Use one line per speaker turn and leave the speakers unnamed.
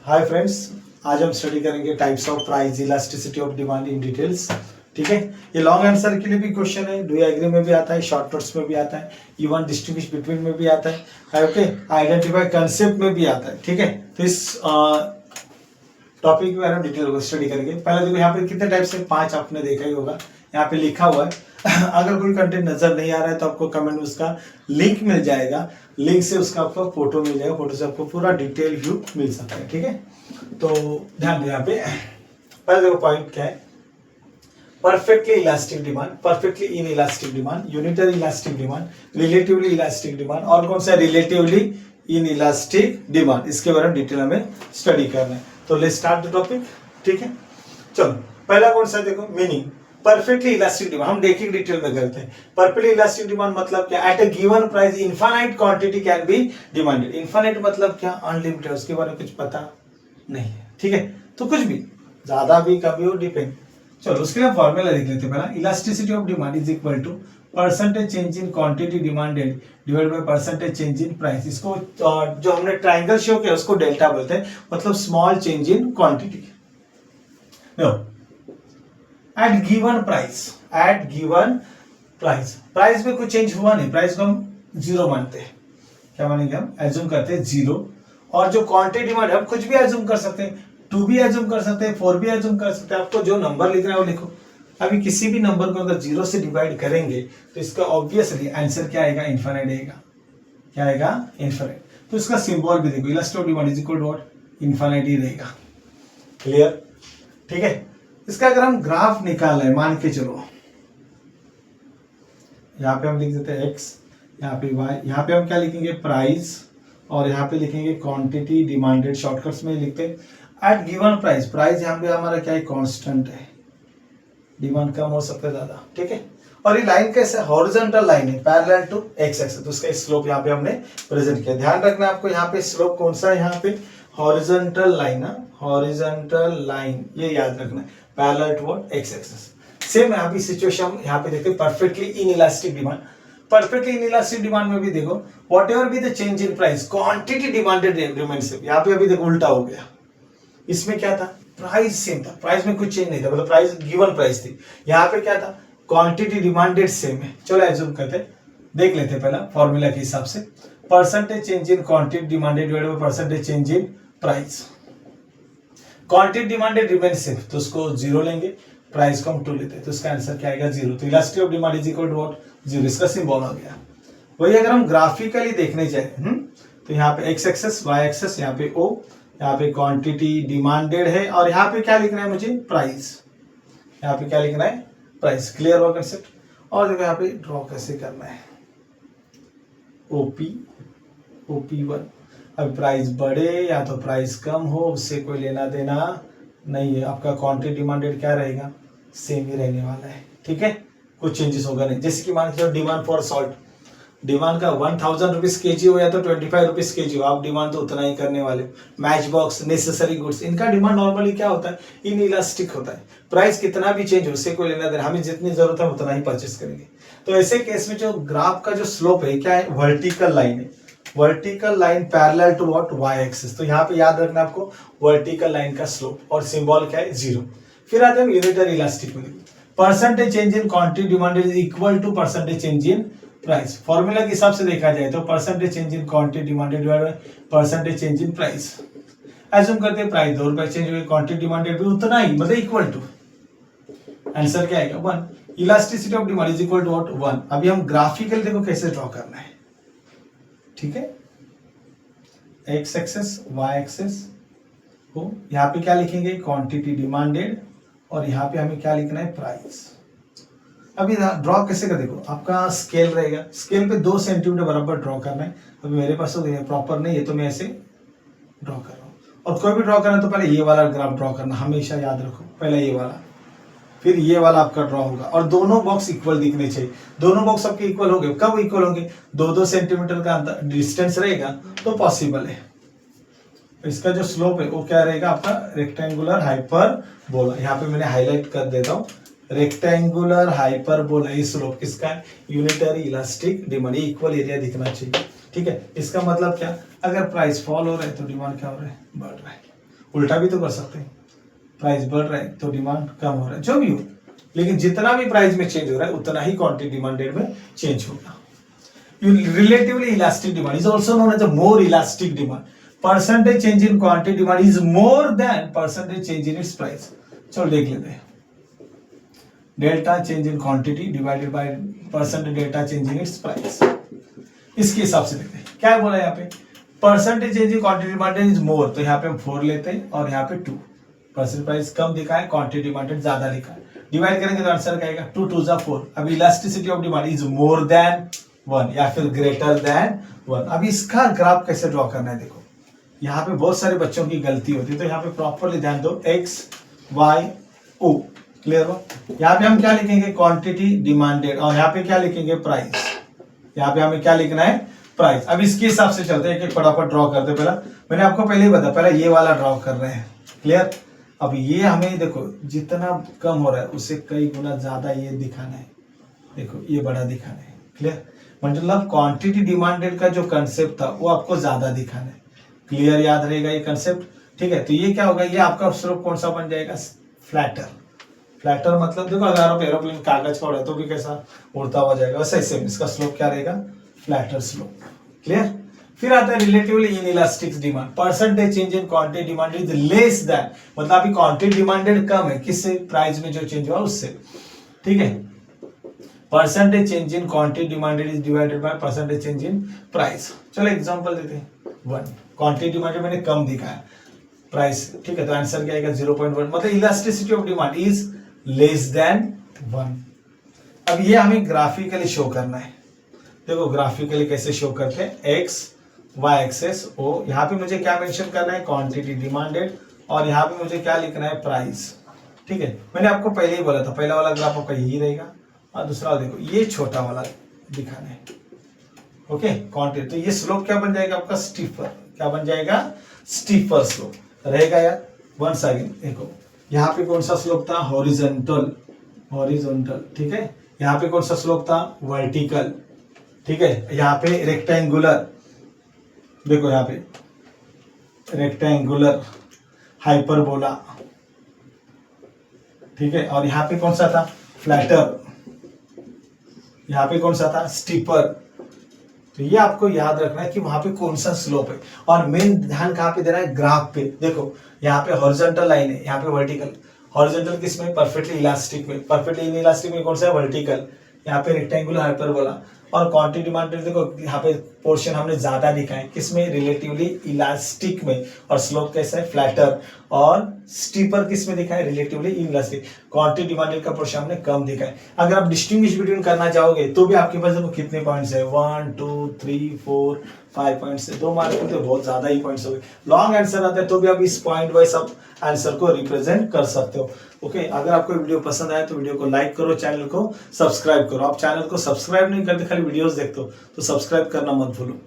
Hi friends, आज हम study करेंगे types of price, elasticity of demand in details. ठीक है, ये लॉन्ग आंसर के लिए भी क्वेश्चन है, डू यू एग्री में भी आता है, शॉर्ट नोट्स में भी आता है, इवन डिस्टिंग्विश बिटवीन में भी आता है, ओके, आइडेंटिफाई कंसेप्ट में भी आता है। ठीक है, तो इस टॉपिक के बारे में डिटेल को स्टडी करेंगे। पहले देखो यहाँ पे कितने टाइप्स है, 5 आपने देखा ही होगा, यहाँ पे लिखा हुआ है। अगर कोई कंटेंट नजर नहीं आ रहा है तो आपको कमेंट में उसका लिंक मिल जाएगा, लिंक से उसका आपको फोटो मिल जाएगा, फोटो से आपको पूरा डिटेल व्यू मिल सकता है। ठीक है, तो ध्यान दो यहाँ पे पहले देखो पॉइंट क्या है, perfectly elastic demand, perfectly in elastic demand, unitary elastic demand, relatively elastic demand, और कौन सा रिलेटिवली इन इलास्टिक डिमांड, इसके बारे में डिटेल हमें स्टडी करना है। तो लेट्स स्टार्ट द टॉपिक। ठीक है, चलो पहला कौन सा देखो, मीनिंग परफेक्टली इलास्टिक डिमांड, हम देखेंगे डिटेल में करते हैं। परफेक्टली इलास्टिक डिमांड मतलब क्या, at a given price infinite quantity can be demanded. Infinite मतलब क्या, अनलिमिटेड, उसके बारे में कुछ पता नहीं है। ठीक है, तो कुछ भी, ज्यादा भी कम भी हो, डिपेंड। चलो उसके लिए फॉर्मूला लिख लेते हैं। पहला, elasticity of demand is equal to percentage change in quantity demanded divide by percentage change in price. इसको जो हमने ट्रायंगल शो किया उसको डेल्टा बोलते हैं, मतलब small change in quantity. At given price, at given price, price में कुछ चेंज हुआ नहीं, प्राइस को हम जीरो मानते हैं। क्या मानेंगे हम, एज्यूम करते हैं जीरो। और जो क्वांटिटी डिमांड है, हम कुछ भी एज्यूम कर सकते हैं, 2 भी एज्यूम कर सकते हैं, 4 भी एज्यूम कर सकते हैं, आपको जो नंबर लिखना है वो लिखो। अभी किसी भी नंबर को अगर 0 से डिवाइड करेंगे तो इसका ऑब्वियसली आंसर क्या आएगा, इनफाइनाइट आएगा। क्या आएगा, इनफाइनाइट। तो इसका सिंबल भी देखो, elasticity of demand is equal to what, infinite ही रहेगा। क्लियर? ठीक है, इसका अगर हम ग्राफ निकाल रहे, मान के चलो यहाँ पे हम लिख देते हैं x, यहाँ पे y, यहाँ पे हम क्या लिखेंगे, प्राइस, और यहाँ पे लिखेंगे क्वांटिटी डिमांडेड, शॉर्टकट्स में लिखते हैं। एट गिवन प्राइस, प्राइस यहाँ पे हमारा क्या है, कांस्टेंट है, डिमांड कम हो सकता है ज्यादा। ठीक है, और ये लाइन कैसे, हॉरिजॉन्टल लाइन है, पैरेलल टू एक्स एक्सिस, तो उसका स्लोप यहाँ पे हमने प्रेजेंट किया। ध्यान रखना आपको, यहाँ पे स्लोप कौन सा है, यहाँ पे हॉरिजॉन्टल लाइन, हॉरिजॉन्टल लाइन, ये याद रखना है, parallel to what, x axis. Same यहाँ पे सिचुएशन यहाँ पे देखते हैं, perfectly in elastic demand. Perfectly in elastic demand में भी देखो, whatever be the change in price, quantity demanded remains. यहाँ पे अभी देखो उल्टा हो गया, इसमें क्या था, प्राइस सेम था, प्राइस में कुछ चेंज नहीं था, मतलब प्राइस गिवन प्राइस थी। यहाँ पे क्या था, क्वांटिटी डिमांडेड सेम है। चलो एज्यूम करते, देख लेते पहला फॉर्मूला के हिसाब से, percentage change in quantity demanded divided by percentage change in price. Quantity demanded remain same, तो उसको 0 लेंगे, प्राइस को हम 2 लेते हैं, तो इसका आंसर क्या आएगा, 0। तो elasticity of demand is equal to what, 0, इसका सिंबल आ गया। वही अगर हम ग्राफिकली देखने जाए तो यहाँ पे x एक्सेस, y एक्सेस, यहाँ पे O, यहाँ पे क्वांटिटी डिमांडेड है, और यहाँ पे क्या लिखना है मुझे, प्राइस। यहाँ पे क्या लिखना है, प्राइस। क्लियर हुआ कंसेप्ट? और देखो यहाँ पे ड्रॉ कैसे करना है, OP1। अब प्राइस बढ़े या तो प्राइस कम हो, उससे कोई लेना देना नहीं है। आपका क्वांटिटी डिमांडेड क्या रहेगा, सेम ही रहने वाला है। ठीक है, कुछ चेंजेस होगा नहीं। जैसे कि मान के चलो डिमांड फॉर सॉल्ट, डिमांड का 1000 रुपीज के हो या तो 25 रुपीज के हो, आप डिमांड तो उतना ही करने वाले। मैच बॉक्स, नेसेसरी गुड्स, इनका डिमांड नॉर्मली क्या होता है, इन इलास्टिक होता है। प्राइस कितना भी चेंज हो, उससे कोई लेना देना, हमें जितनी जरूरत है उतना ही परचेस करेंगे। तो ऐसे केस में जो ग्राफ का जो स्लोप है क्या है, वर्टिकल लाइन है, vertical line parallel to what, y axis. तो यहाँ पे याद रखना आपको, वर्टिकल लाइन का स्लोप, और सिंबल क्या है, 0। फिर आते हैं यूनिटरी इलास्टिक में, percentage change in quantity demanded is equal to percentage change in price. Formula के हिसाब से देखा जाए तो percentage change in quantity demanded divide by percentage change in price. Assume करते हैं प्राइस 2 रुपए चेंज हुए, क्वांटिटी डिमांडेड भी उतना ही, मतलब इक्वल टू। आंसर क्या आएगा, 1। Elasticity of demand is equal to what, 1। अभी हम ग्राफिकल देखो कैसे ड्रॉ करना है। ठीक है, एक्स एक्सेस, वाई एक्सेस को यहाँ पे क्या लिखेंगे, क्वांटिटी डिमांडेड, और यहाँ पे हमें क्या लिखना है, प्राइस। अभी ड्रॉ कैसे कर, देखो आपका स्केल रहेगा, स्केल पे 2 सेंटीमीटर बराबर ड्रॉ करना है। अभी मेरे पास तो प्रॉपर नहीं है, तो मैं ऐसे ड्रॉ कर रहा हूँ। और कोई भी ड्रॉ करना तो पहले ये वाला ग्राफ ड्रॉ करना, हमेशा याद रखो, पहले ये वाला, फिर ये वाला आपका ड्रॉ होगा, और दोनों बॉक्स इक्वल दिखने चाहिए। दोनों बॉक्स आपके इक्वल होंगे, कब इक्वल होंगे, 2-2 सेंटीमीटर का डिस्टेंस रहेगा तो पॉसिबल है। इसका जो स्लोप है वो क्या रहेगा, आपका रेक्टेंगुलर हाइपरबोला। यहाँ पे मैंने हाईलाइट कर देता हूँ, रेक्टेंगुलर हाइपरबोला। ये स्लोप किसका है, unitary elastic demand, equal area दिखना चाहिए। ठीक है, इसका मतलब क्या, अगर प्राइस फॉल हो रहा है तो डिमांड क्या हो रहा है, बढ़ रहा है। उल्टा भी तो कर सकते हैं, प्राइस बढ़ रहा है तो डिमांड कम हो रहा है, जो भी हो, लेकिन जितना भी प्राइस में चेंज हो रहा है उतना ही क्वांटिटी डिमांडेड में चेंज होगा। Relatively elastic demand is also known as a more elastic demand. Percentage change in quantity demand is more than percentage change in its price. चलो देख लेते हैं, delta change in quantity divided by percentage delta change in its price. इसके हिसाब से देखते हैं क्या बोला यहाँ पे, percentage change in quantity demanded is more, तो यहाँ पे हम 4 लेते हैं और यहाँ पे 2, परसेंट प्राइस कम दिखा है, क्वांटिटी डिमांडेड ज्यादा लिखा है, डिवाइड करेंगे तो आंसर क्या आएगा 2 2 जा 4। अब elasticity of demand is more than 1 या फिर ग्रेटर देन 1। अब इसका ग्राफ कैसे ड्रॉ करना है, देखो यहाँ पे बहुत सारे बच्चों की गलती होती है, तो यहाँ पे प्रॉपरली ध्यान दो, एक्स वाई ओ, क्लियर हो। यहाँ पे हम क्या लिखेंगे, क्वांटिटी डिमांडेड, और यहाँ पे क्या लिखेंगे, प्राइस। यहाँ पे हमें क्या लिखना है, प्राइस। अब इसके हिसाब से चलते हैं, एक एक फटाफट ड्रॉ करते हैं। पहला मैंने आपको पहले ही बताया, पहले ये वाला ड्रॉ कर रहे हैं, क्लियर। अब ये हमें देखो जितना कम हो रहा है उससे कई गुना ज्यादा ये दिखाना है, देखो ये बड़ा दिखाना है, क्लियर। मतलब क्वांटिटी डिमांडेड का जो कंसेप्ट था वो आपको ज्यादा दिखाना है, क्लियर, याद रहेगा ये कंसेप्ट, ठीक है। तो ये क्या होगा, ये आपका स्लोप कौन सा बन जाएगा, फ्लैटर। फ्लैटर मतलब देखो अगर आप एरोप्लेन कागज का उड़ा तो भी कैसा उड़ता हुआ जाएगा, वैसे सेम इसका स्लोप क्या रहेगा, फ्लैटर स्लोप, क्लियर। फिर आता है relatively inelastic demand, percentage change in quantity demand is less than, मतलब अभी क्वांटिटी डिमांडेड कम है, किससे, प्राइस में जो चेंज हुआ उससे, ठीक है। Percentage change in quantity demanded is divided by percentage change in price. चलो एग्जांपल देते हैं, 1 क्वांटिटी डिमांडेड मैंने कम दिखाया, प्राइस, ठीक है, तो आंसर क्या आएगा 0.1, मतलब elasticity of demand is less than 1। अब ये हमें ग्राफिकली शो करना है, देखो ग्राफिकली कैसे शो करते हैं, एक्स वाई एक्सेस ओ, यहाँ पे मुझे क्या मेंशन करना है, क्वांटिटी डिमांडेड, और यहाँ पे मुझे क्या लिखना है, प्राइस, ठीक है। मैंने आपको पहले ही बोला था पहला वाला ग्राफ आपका यही रहेगा, और दूसरा देखो ये छोटा वाला दिखाना है, ओके, क्वांटिटी। तो ये स्लोप क्या बन जाएगा आपका, स्टीफर, क्या बन जाएगा, स्टीफर स्लोप रहेगा यार। वंस अगेन देखो यहाँ पे कौन सा स्लोप था, हॉरिजॉन्टल, हॉरिजॉन्टल, ठीक है। यहाँ पे कौन सा स्लोप था, वर्टिकल, ठीक है। यहाँ पे रेक्टेंगुलर, देखो यहाँ पे रेक्टेंगुलर, हाइपरबोला, ठीक है। और यहाँ पे कौन सा था, फ्लैटर, यहाँ पे कौन सा था, स्टीपर। तो ये आपको याद रखना है कि वहां पे कौन सा स्लोप है, और मेन ध्यान कहाँ पे देना है, ग्राफ पे। देखो यहाँ पे हॉरिजॉन्टल लाइन है, यहाँ पे वर्टिकल, हॉरिजॉन्टल किस में, परफेक्टली इलास्टिक में, परफेक्टली इनइलास्टिक में कौन सा है, वर्टिकल, यहाँ पे रेक्टेंगुलर, हाइपरबोला। और क्वांटिटी डिमांडेड देखो यहाँ पे पोर्शन हमने ज्यादा दिखा है, किसमें, रिलेटिवली इलास्टिक में, और स्लोप कैसा है, फ्लैटर, और स्टीपर किस में दिखा है, रिलेटिवली इलास्टिक। क्वांटिटी डिमांडेड का पोर्शन हमने कम दिखा है। अगर आप डिस्टिंग्विश बिटवीन करना चाहोगे तो भी आपके पास देखो कितने पॉइंट्स है, 1 2 3 4 5 पॉइंट्स है, 2 मार्क में तो बहुत ज्यादा ही पॉइंट्स हो गए। लॉन्ग आंसर आता है तो भी आप इस पॉइंट वाइज आप आंसर को रिप्रेजेंट कर सकते हो, ओके। अगर आपको वीडियो पसंद आए तो वीडियो को लाइक करो, चैनल को सब्सक्राइब करो। आप चैनल को सब्सक्राइब नहीं करते, खाली वीडियोस देखते हो तो सब्सक्राइब करना मत भूलो।